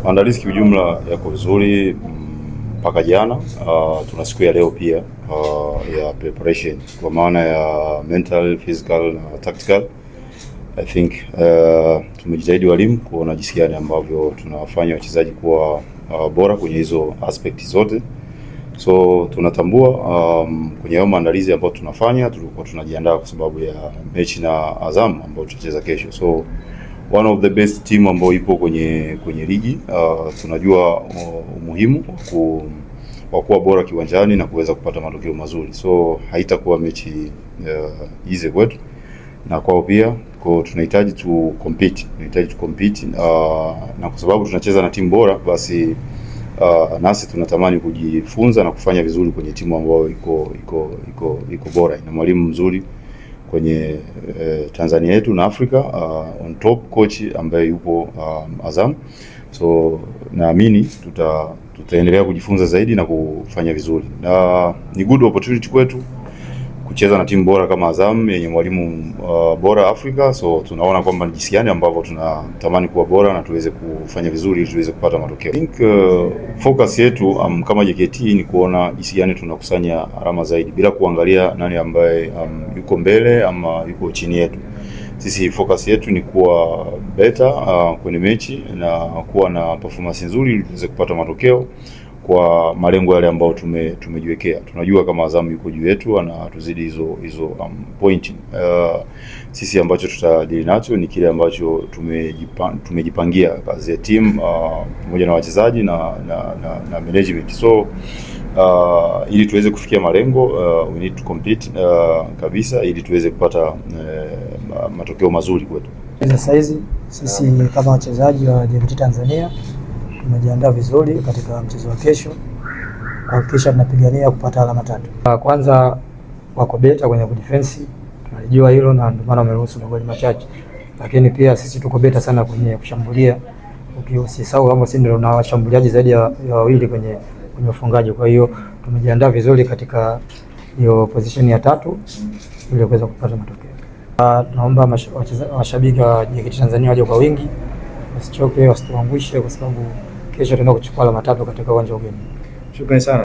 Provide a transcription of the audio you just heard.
Maandalizi kiujumla yako vizuri mpaka jana. Tuna siku ya leo pia ya preparation kwa maana ya mental, physical na tactical. I think tumejitahidi walimu kuona jinsi gani ambavyo tunawafanya wachezaji kuwa bora kwenye hizo aspect zote. So tunatambua kwenye hayo maandalizi ambayo tunafanya, tulikuwa tunajiandaa kwa sababu ya mechi na Azam ambayo tutacheza kesho. So one of the best team ambayo ipo kwenye ligi. Tunajua umuhimu wa kuwa bora kiwanjani na kuweza kupata matokeo mazuri. So haitakuwa mechi easy kwetu na kwao pia. Kwa tunahitaji tu compete, na kwa sababu tunacheza na timu bora, basi nasi tunatamani kujifunza na kufanya vizuri kwenye timu ambayo iko bora, ina mwalimu mzuri kwenye Tanzania yetu na Afrika, on top coach ambaye yupo Azam. So naamini tutaendelea kujifunza zaidi na kufanya vizuri, na ni good opportunity kwetu kucheza na timu bora kama Azam yenye mwalimu bora Afrika. So tunaona kwamba ni jinsi gani ambavyo tunatamani kuwa bora na tuweze kufanya vizuri ili tuweze kupata matokeo. I think focus yetu kama JKT ni kuona jinsi gani tunakusanya alama zaidi bila kuangalia nani ambaye yuko mbele ama yuko chini yetu. Sisi focus yetu ni kuwa better kwenye mechi na kuwa na performance nzuri ili tuweze kupata matokeo kwa malengo yale ambayo tumejiwekea. Tunajua kama Azam yuko juu yetu na tuzidi hizo point. Sisi ambacho tutadili nacho ni kile ambacho tumejipangia kazi ya team pamoja na wachezaji na management. So ili tuweze kufikia malengo, we need to compete kabisa ili tuweze kupata matokeo mazuri kwetu. Sasa hizi sisi kama wachezaji wa JKT Tanzania tumejiandaa vizuri katika mchezo wa kesho, kuhakikisha tunapigania kupata alama 3. Kwanza wako beta kwenye defense, tunajua hilo na ndio maana wameruhusu magoli machache, lakini pia sisi tuko beta sana kwenye kushambulia. Usisahau kama sisi ndio na washambuliaji zaidi ya wawili kwenye ufungaji. Kwa hiyo tumejiandaa vizuri katika hiyo position ya 3 ili kuweza kupata matokeo. Tunaomba mashabiki wa JKT Tanzania waje kwa wingi, wasichoke, wasituangushe, kwa sababu kesho tunaenda kuchukua alama 3 katika uwanja wa ugeni. Shukrani sana.